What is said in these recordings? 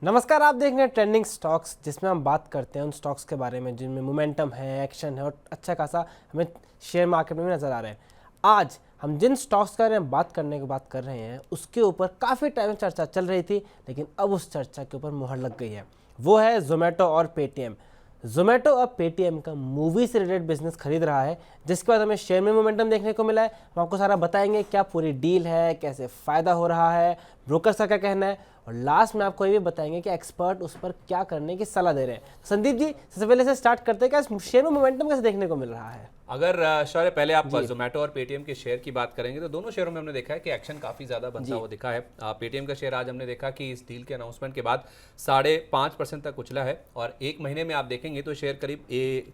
नमस्कार, आप देख रहे हैं ट्रेंडिंग स्टॉक्स, जिसमें हम बात करते हैं उन स्टॉक्स के बारे में जिनमें मोमेंटम है, एक्शन है और अच्छा खासा हमें शेयर मार्केट में भी नज़र आ रहे हैं। आज हम जिन स्टॉक्स के बारे में बात करने की बात कर रहे हैं उसके ऊपर काफ़ी टाइम से चर्चा चल रही थी, लेकिन अब उस चर्चा के ऊपर मुहर लग गई है। वो है जोमेटो और पेटीएम। जोमेटो अब पेटीएम का मूवी से रिलेटेड बिजनेस खरीद रहा है, जिसके बाद हमें शेयर में मोमेंटम देखने को मिला है। हम आपको सारा बताएंगे क्या पूरी डील है, कैसे फ़ायदा हो रहा है, ब्रोकर्स का क्या कहना है, और लास्ट में आपको ये भी बताएंगे कि एक्सपर्ट उस पर क्या करने की सलाह दे रहे हैं। संदीप जी, सबसे पहले से स्टार्ट करते हैं, क्या शेयर में मोमेंटम कैसे देखने को मिल रहा है? अगर शौर्य पहले आप जोमेटो और पेटीएम के शेयर की बात करेंगे तो दोनों शेयरों में हमने देखा है कि एक्शन काफी ज्यादा बनता हुआ दिखा है। पेटीएम का शेयर आज हमने देखा कि इस डील के अनाउंसमेंट के बाद 5.5% तक उछला है और एक महीने में आप देखेंगे तो शेयर करीब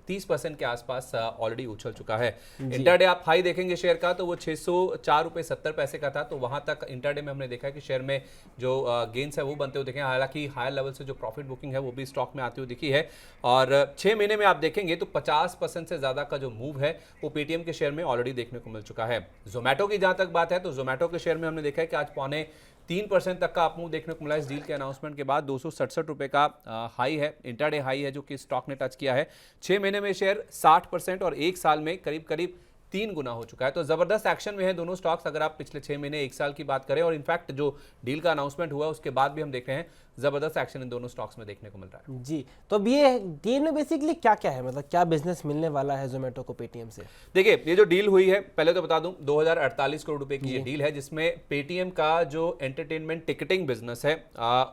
30% के आसपास ऑलरेडी उछल चुका है। इंटरडे आप हाई देखेंगे शेयर का तो वो 604 रुपये 70 पैसे का था, तो वहां तक इंटरडे में हमने देखा है कि शेयर में जो गेन्स है वो बनते हुए दिखे। हालांकि हायर लेवल से जो प्रॉफिट बुकिंग है वो भी स्टॉक में आती हुई दिखी है और 6 महीने में आप देखेंगे तो 50% से ज्यादा का जो मूव है वो पेटीएम के शेयर में ऑलरेडी देखने को मिल चुका है। जोमेटो की जहां तक बात है तो जोमेटो के शेयर में हमने देखा है कि आज 3.25% तक का अपमूव देखने को मिला इस डील के अनाउंसमेंट के बाद। 267 रुपए का हाई है, इंटरडे हाई है जो कि स्टॉक ने टच किया है। 6 महीने में शेयर 60% और एक साल में करीब करीब 3 गुना हो चुका है। तो जबरदस्त एक्शन में है दोनों स्टॉक्स अगर आप पिछले 6 महीने एक साल की बात करें, और इनफैक्ट जो डील का अनाउंसमेंट हुआ उसके बाद भी हम देख रहे हैं जबरदस्त एक्शन इन दोनों स्टॉक्स में देखने को मिल रहा है। जी, तो अब ये डील में बेसिकली क्या क्या है, मतलब क्या बिजनेस मिलने वाला है जोमेटो को पेटीएम से? देखिए, ये जो डील हुई है पहले तो बता दूं 2048 करोड़ रुपए की ये डील है, जिसमें पेटीएम का जो एंटरटेनमेंट टिकटिंग बिजनेस है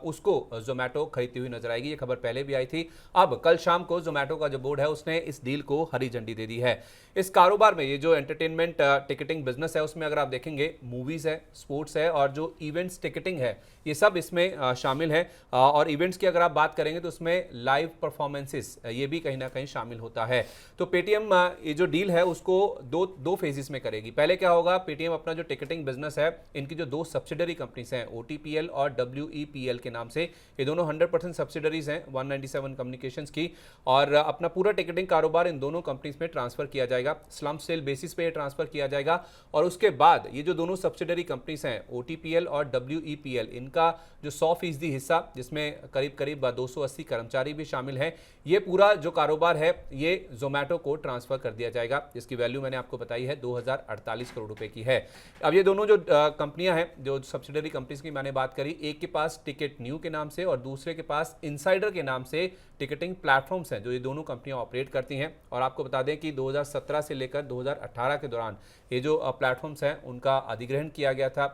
उसको जोमेटो खरीदती हुई नजर आएगी। ये खबर पहले भी आई थी। अब कल शाम को जोमेटो का जो बोर्ड है उसने इस डील को हरी झंडी दे दी है। इस कारोबार में ये जो एंटरटेनमेंट टिकटिंग बिजनेस है उसमें अगर आप देखेंगे मूवीज है, स्पोर्ट्स है और जो इवेंट्स टिकटिंग है ये सब इसमें शामिल है। और इवेंट्स की अगर आप बात करेंगे तो उसमें लाइव परफॉर्मेंसेस ये भी कहीं ना कहीं शामिल होता है। तो पेटीएम ये जो डील है उसको दो फेजेस में करेगी। पहले क्या होगा, पेटीएम अपना जो टिकटिंग बिजनेस है, इनकी जो 2 सब्सिडरी कंपनीज हैं OTPL और WEPL के नाम से, ये दोनों 100% सब्सिडरीज हैं 197 कम्युनिकेशंस की, और अपना पूरा टिकटिंग कारोबार इन दोनों कंपनीज में ट्रांसफर किया जाएगा। स्लम्प सेल बेसिस पे ट्रांसफर किया जाएगा और उसके बाद ये जो दोनों सब्सिडरी कंपनीज हैं OTPL और WEPL, इनका जो 100% हिस्सा जिसमें करीब करीब 280 कर्मचारी भी शामिल हैं, ये पूरा जो कारोबार है ये जोमेटो को ट्रांसफर कर दिया जाएगा, जिसकी वैल्यू मैंने आपको बताई है 2048 करोड़ रुपए की है। अब ये दोनों जो कंपनियां हैं, जो सब्सिडरी कंपनीज की मैंने बात करी, एक के पास टिकट न्यू के नाम से और दूसरे के पास इनसाइडर के नाम से टिकटिंग प्लेटफॉर्म्स हैं जो ये दोनों कंपनियां ऑपरेट करती हैं। और आपको बता दें कि 2017 से लेकर 2018 के दौरान ये जो प्लेटफॉर्म्स हैं उनका अधिग्रहण किया गया था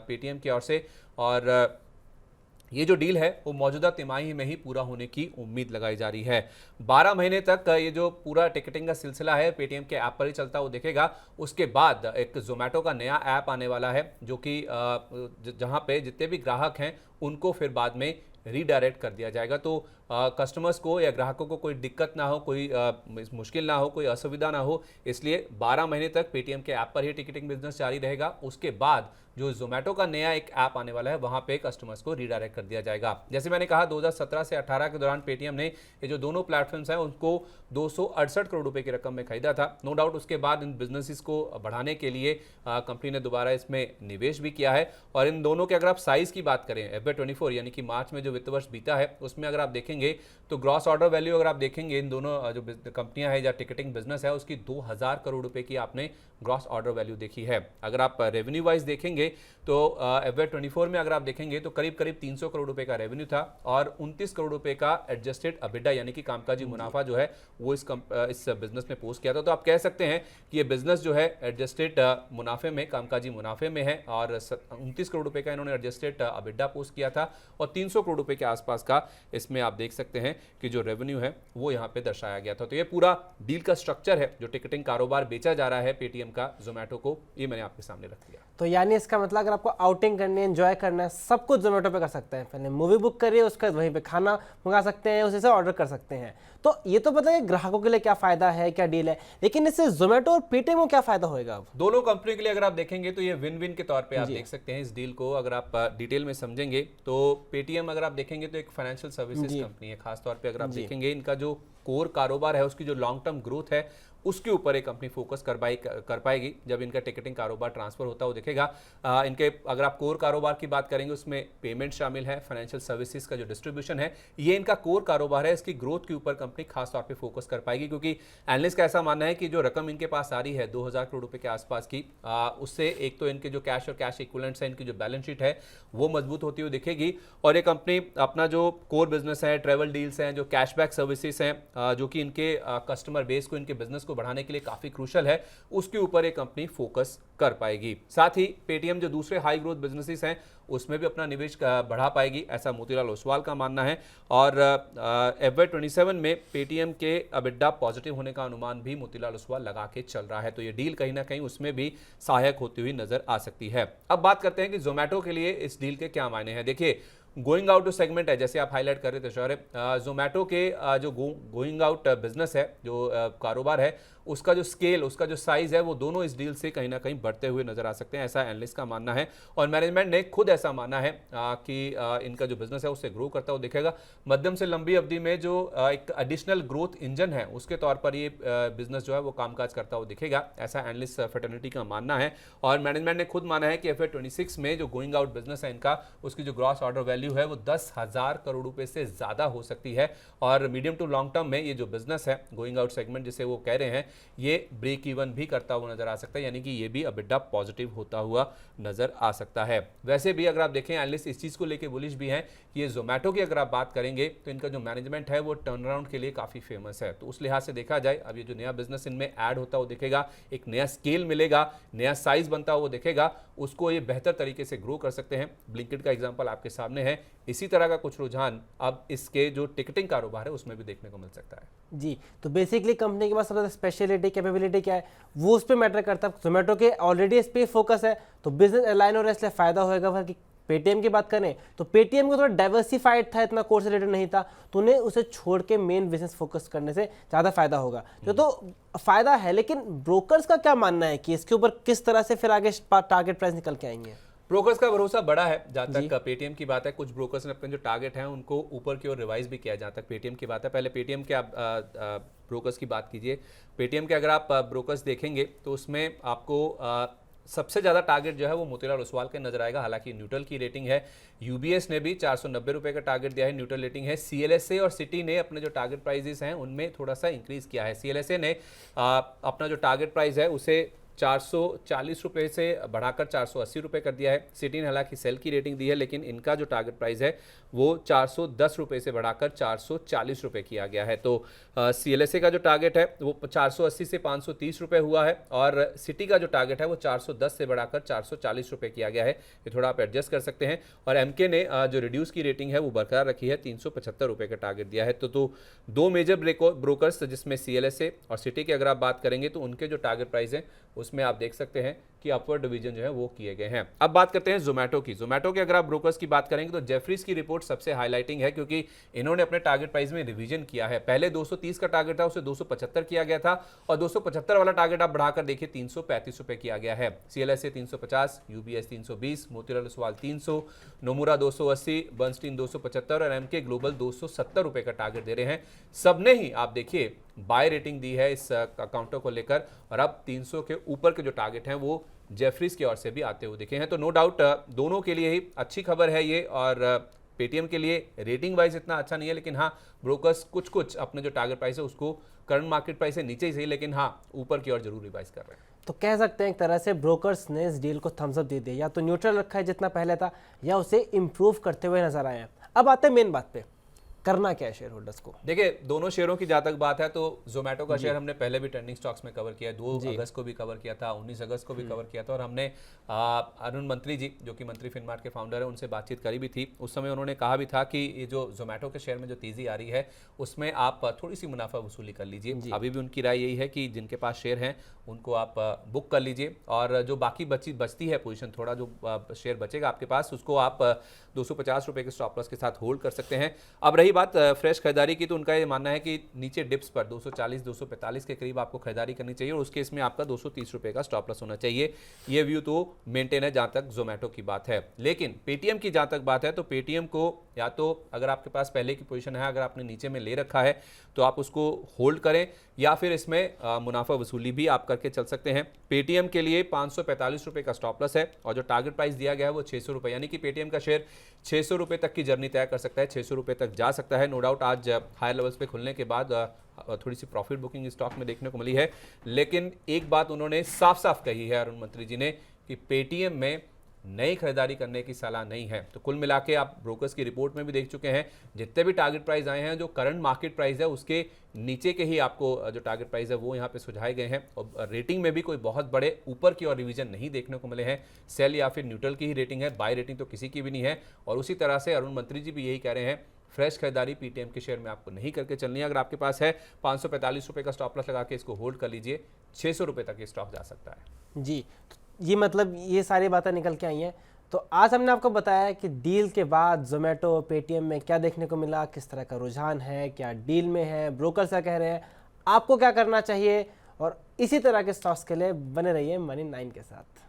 पेटीएम की ओर से, और ये जो डील है वो मौजूदा तिमाही में ही पूरा होने की उम्मीद लगाई जा रही है। 12 महीने तक ये जो पूरा टिकटिंग का सिलसिला है पेटीएम के ऐप पर ही चलता हुआ दिखेगा। उसके बाद एक जोमेटो का नया ऐप आने वाला है जो कि जहां पे जितने भी ग्राहक हैं उनको फिर बाद में रीडायरेक्ट कर दिया जाएगा। तो कस्टमर्स को या ग्राहकों को कोई दिक्कत ना हो, कोई मुश्किल ना हो, कोई असुविधा ना हो, इसलिए 12 महीने तक पेटीएम के ऐप पर ही टिकटिंग बिजनेस जारी रहेगा। उसके बाद जो जोमेटो का नया एक ऐप आने वाला है वहां पे कस्टमर्स को रीडायरेक्ट कर दिया जाएगा। जैसे मैंने कहा 2017 से 18 के दौरान पेटीएम ने ये जो दोनों प्लेटफॉर्म्स हैं उनको 268 करोड़ रुपए की रकम में खरीदा था। नो डाउट उसके बाद इन बिजनेसेस को बढ़ाने के लिए कंपनी ने दोबारा इसमें निवेश भी किया है। और इन दोनों के अगर आप साइज की बात करें, FY24 यानी कि मार्च में जो वित्त वर्ष बीता है उसमें अगर आप देखेंगे तो ग्रॉस ऑर्डर वैल्यू अगर आप देखेंगे इन दोनों जो कंपनियां हैं या टिकटिंग बिजनेस है उसकी 2000 करोड़ रुपए की आपने ग्रॉस ऑर्डर वैल्यू देखी है। अगर आप रेवेन्यू वाइज देखेंगे तो FY24 में अगर आप देखेंगे तो करीब करीब 300 करोड़ रुपए का रेवेन्यू था और 29 करोड़ रुपए का एडजस्टेड अबिडा यानी कि कामकाजी मुनाफा जो है वो इस बिजनेस में पोस्ट किया था। तो आप कह सकते हैं कि ये बिजनेस जो है एडजस्टेड मुनाफे में, कामकाजी मुनाफे में है, और 29 करोड़ रुपए का इन्होंने एडजस्टेड अबिडा पोस्ट किया था और 300 करोड़ रुपए के आसपास का इसमें आप देख सकते हैं कि जो रेवेन्यू है वो यहाँ पे दर्शाया गया था। तो ये पूरा डील का स्ट्रक्चर है जो टिकटिंग कारोबार बेचा जा रहा है पेटीएम का जोमेटो को, ये मैंने आपके सामने रख दिया। तो यानी इसका मतलब अगर आपको आउटिंग करनी है, एंजॉय करना है, सब कुछ जोमेटो पे कर सकते हैं। पहले मूवी बुक करिए, उसके बाद वहीं पे खाना मंगा सकते हैं, उसी से ऑर्डर कर सकते हैं। तो ये तो पता है ग्राहकों के लिए क्या फायदा है, क्या डील है, लेकिन इससे जोमेटो और पेटीएम को क्या फायदा होगा? अब दोनों कंपनी के लिए अगर आप देखेंगे तो ये विन विन के तौर पे आप देख सकते हैं इस डील को। अगर आप डिटेल में समझेंगे तो पेटीएम अगर आप देखेंगे तो एक फाइनेंशियल सर्विसेज कंपनी है। खासतौर पे अगर आप देखेंगे इनका जो कोर कारोबार है, उसकी जो लॉन्ग टर्म ग्रोथ है, उसके ऊपर एक कंपनी फोकस कर पाएगी जब इनका टिकटिंग कारोबार ट्रांसफर होता हुआ दिखेगा। इनके अगर आप कोर कारोबार की बात करेंगे, उसमें पेमेंट शामिल है, फाइनेंशियल सर्विसेज का जो डिस्ट्रीब्यूशन है, ये इनका कोर कारोबार है। इसकी ग्रोथ के ऊपर कंपनी खास तौर पे फोकस कर पाएगी, क्योंकि एनालिस्ट का ऐसा मानना है कि जो रकम इनके पास आ रही है 2000 करोड़ रुपए के आसपास की, उससे एक तो इनके जो कैश और कैश इक्विवेलेंट्स है, इनकी जो बैलेंस शीट है वो मजबूत होती हुई दिखेगी। और ये कंपनी अपना जो कोर बिजनेस है, ट्रेवल डील्स हैं, जो कैशबैक सर्विसेज हैं, जो कि इनके कस्टमर बेस को, इनके बिजनेस को बढ़ाने के लिए काफी क्रूशल है, उसके ऊपर एक कंपनी फोकस कर पाएगी। साथ ही पेटीएम जो दूसरे हाई ग्रोथ बिजनेसेस हैं उसमें भी अपना निवेश बढ़ा पाएगी, ऐसा मोतीलाल ओसवाल का मानना है। और FY27 में पेटीएम के EBITDA पॉजिटिव होने का अनुमान भी मोतीलाल ओसवाल लगा के चल रहा है, तो ये डील कहीं ना कहीं उसमें भी सहायक होती हुई नजर आ सकती है। अब बात करते हैं कि जोमेटो के लिए इस डील के क्या मायने हैं। देखिए, गोइंग आउट जो सेगमेंट है, जैसे आप हाईलाइट कर रहे थे शौर्य, जोमेटो के जो गोइंग आउट बिजनेस है, जो कारोबार है, उसका जो स्केल, उसका जो साइज है, वो दोनों इस डील से कहीं ना कहीं बढ़ते हुए नजर आ सकते हैं, ऐसा एनालिस्ट का मानना है। और मैनेजमेंट ने खुद ऐसा माना है कि इनका जो बिजनेस है उससे ग्रो करता हुआ दिखेगा। मध्यम से लंबी अवधि में जो एक एडिशनल ग्रोथ इंजन है, उसके तौर पर ये बिजनेस जो है वो कामकाज करता हुआ दिखेगा, ऐसा एनालिस्ट फ्रेटर्निटी का मानना है। और मैनेजमेंट ने खुद माना है कि FY26 में जो गोइंग आउट बिजनेस है इनका, उसकी जो ग्रॉस ऑर्डर वैल्यू है वो 10,000 करोड़ रुपए से ज्यादा हो सकती है। और मीडियम टू लॉन्ग टर्म में ये जो बिजनेस है, गोइंग आउट सेगमेंट जिसे वो कह रहे हैं, ये ब्रेक इवन भी करता हुआ नजर आ सकता है, यानी कि ये भी EBITDA पॉजिटिव होता हुआ नजर आ सकता है। वैसे भी अगर आप देखें, एनालिस्ट इस चीज को लेकर बुलिश भी हैं कि ये जोमेटो की अगर आप बात करेंगे तो इनका जो मैनेजमेंट है वो टर्न अराउंड के लिए काफी फेमस है। तो उस लिहाज से देखा जाए, अब ये जो नया बिजनेस इनमें ऐड होता हुआ दिखेगा, एक नया स्केल मिलेगा, नया साइज बनता हुआ दिखेगा, उसको ये बेहतर तरीके से ग्रो कर सकते हैं। ब्लिंकिट का एग्जांपल आपके सामने है। इसी तरह का कुछ रुझान अब इसके जो टिकटिंग कारोबार है उसमें भी देखने को मिल सकता है। जी, तो बेसिकली कंपनी के पास सबसे स्पेशलिटी, कैपेबिलिटी क्या है, वो उस पर मैटर करता है। जोमेटो के ऑलरेडी इस पर फोकस है, तो बिजनेस अलाइन हो रहा है, इसलिए फायदा होएगा। फिर पेटीएम की बात करें तो पेटीएम को थोड़ा डाइवर्सिफाइड था, इतना कोर से रिलेटेड नहीं था, तो उन्हें उसे छोड़ के मेन बिजनेस फोकस करने से ज़्यादा फायदा होगा। तो फायदा है, लेकिन ब्रोकर्स का क्या मानना है कि इसके ऊपर किस तरह से फिर आगे टारगेट प्राइस निकल के आएंगे? ब्रोकर्स का भरोसा बड़ा है। जहां तक पेटीएम की बात है, कुछ ब्रोकर्स ने अपने जो टारगेट हैं उनको ऊपर की ओर रिवाइज भी किया। जहां तक पेटीएम की बात है, पहले पेटीएम के आप ब्रोकर्स की बात कीजिए। पेटीएम के अगर आप ब्रोकर्स देखेंगे तो उसमें आपको सबसे ज़्यादा टारगेट जो है वो मोतीलाल ओसवाल के नजर आएगा। हालांकि न्यूट्रल की रेटिंग है, यूबीएस ने भी 490 रुपये का टारगेट दिया है, न्यूट्रल रेटिंग है। CLSA और सिटी ने अपने जो टारगेट प्राइजेस हैं उनमें थोड़ा सा इंक्रीज किया है। CLSA ने अपना जो टारगेट प्राइस है उसे 440 रुपये से बढ़ाकर 480 रुपये कर दिया है। सिटी ने हालांकि सेल की रेटिंग दी है, लेकिन इनका जो टारगेट प्राइस है वो 410 रुपये से बढ़ाकर 440 रुपये किया गया है। तो CLSA का जो टारगेट है वो 480 से 530 रुपये हुआ है, और सिटी का जो टारगेट है वो 410 से बढ़ाकर 440 रुपये किया गया है। ये थोड़ा आप एडजस्ट कर सकते हैं। और MK ने जो रिड्यूस की रेटिंग है वो बरकरार रखी है, 375 रुपये का टारगेट दिया है। तो दो मेजर ब्रोकर्स जिसमें CLSA और सिटी की अगर आप बात करेंगे तो उनके जो टारगेट प्राइस है उसमें आप देख सकते हैं कि अपवर्ड डिवीजन जो है वो किए गए हैं। अब बात करते हैं जोमेटो की। जोमेटो के अगर आप ब्रोकर्स की बात करेंगे तो जेफरीज की रिपोर्ट सबसे हाईलाइटिंग है, क्योंकि इन्होंने अपने टारगेट प्राइस में रिवीजन किया है। पहले 230 का टारगेट था, उसे 275 किया गया था, और 275 वाला टारगेट आप बढ़ाकर देखिए 335 रुपये किया गया है। CLSA 350, UBS 320, Motilal Oswal 300, Nomura 280, Bernstein 275 और MK ग्लोबल 270 रुपये का टारगेट दे रहे हैं। सबने ही आप देखिए बाय रेटिंग दी है इस अकाउंटों को लेकर, और अब 300 के ऊपर के जो टारगेट हैं वो जेफरीज की ओर से भी आते हुए दिखे हैं। तो नो डाउट दोनों के लिए ही अच्छी खबर है ये। और पेटीएम के लिए रेटिंग वाइज इतना अच्छा नहीं है, लेकिन हाँ ब्रोकर्स कुछ अपने जो टारगेट प्राइस है उसको करंट मार्केट प्राइस से नीचे ही सही, लेकिन हाँ ऊपर की ओर जरूर रिवाइज कर रहे हैं। तो कह सकते हैं एक तरह से ब्रोकर्स ने इस डील को थम्स अप दे दिया, या तो न्यूट्रल रखा है जितना पहले था, या उसे इंप्रूव करते हुए नजर आए हैं। अब आते हैं मेन बात पे, करना क्या है शेयर होल्डर्स को? देखिए, दोनों शेयरों की जहां तक बात है तो जोमेटो का शेयर हमने पहले भी ट्रेंडिंग स्टॉक्स में कवर किया है। 2 अगस्त को भी कवर किया था, 19 अगस्त को भी कवर किया था, और हमने अरुण मंत्री जी जो कि मंत्री फिनमार्ट के फाउंडर है उनसे बातचीत करी भी थी। उस समय उन्होंने कहा भी था कि ये जो जोमेटो के शेयर में जो तेजी आ रही है उसमें आप थोड़ी सी मुनाफा वसूली कर लीजिए। अभी भी उनकी राय यही है कि जिनके पास शेयर हैं उनको आप बुक कर लीजिए, और जो बाकी बचती है पोजीशन, थोड़ा जो शेयर बचेगा आपके पास, उसको आप 250 रुपये के स्टॉप लॉस के साथ होल्ड कर सकते हैं। अब रही बात फ्रेश खरीदारी की, तो उनका ये मानना है कि नीचे डिप्स पर 240-245 के करीब आपको खरीदारी करनी चाहिए, और उसके इसमें आपका 230 रुपये का स्टॉप लॉस होना चाहिए। ये व्यू तो मेंटेन है जहां तक जोमेटो की बात है। लेकिन पेटीएम की जहां तक बात है तो पेटीएम को या तो अगर आपके पास पहले की पोजीशन है, अगर आपने नीचे में ले रखा है तो आप उसको होल्ड करें, या फिर इसमें मुनाफा वसूली भी आप करके चल सकते हैं। पेटीएम के लिए 545 रुपये का स्टॉप लॉस है और जो टारगेट प्राइस दिया गया है वो 600 रुपये, यानी कि पेटीएम का शेयर 600 रुपये तक की जर्नी तय कर सकता है, 600 रुपये तक जा सकता है। नो डाउट आज हायर लेवल्स पे खुलने के बाद थोड़ी सी प्रॉफिट बुकिंग स्टॉक में देखने को मिली है, लेकिन एक बात उन्होंने साफ साफ कही है अरुण मंत्री जी ने कि पेटीएम में नई खरीदारी करने की सलाह नहीं है। तो कुल मिला के आप ब्रोकर्स की रिपोर्ट में भी देख चुके हैं, जितने भी टारगेट प्राइस आए हैं जो करंट मार्केट प्राइस है उसके नीचे के ही आपको जो टारगेट प्राइस है वो यहाँ पे सुझाए गए हैं। और रेटिंग में भी कोई बहुत बड़े ऊपर की और रिवीजन नहीं देखने को मिले हैं। सेल या फिर न्यूट्रल की ही रेटिंग है, बाय रेटिंग तो किसी की भी नहीं है। और उसी तरह से अरुण मंत्री जी भी यही कह रहे हैं, फ्रेश खरीदारी पीटीएम के शेयर में आपको नहीं करके चलनी है। अगर आपके पास है 545 रुपये का स्टॉप लॉस लगा के इसको होल्ड कर लीजिए, 600 रुपये तक ये स्टॉक जा सकता है। जी, तो ये मतलब ये सारी बातें निकल के आई हैं। तो आज हमने आपको बताया कि डील के बाद जोमेटो पेटीएम में क्या देखने को मिला, किस तरह का रुझान है, क्या डील में है, ब्रोकर क्या कह रहे हैं, आपको क्या करना चाहिए, और इसी तरह के स्टॉक्स के लिए बने रहिए मनी 9 के साथ।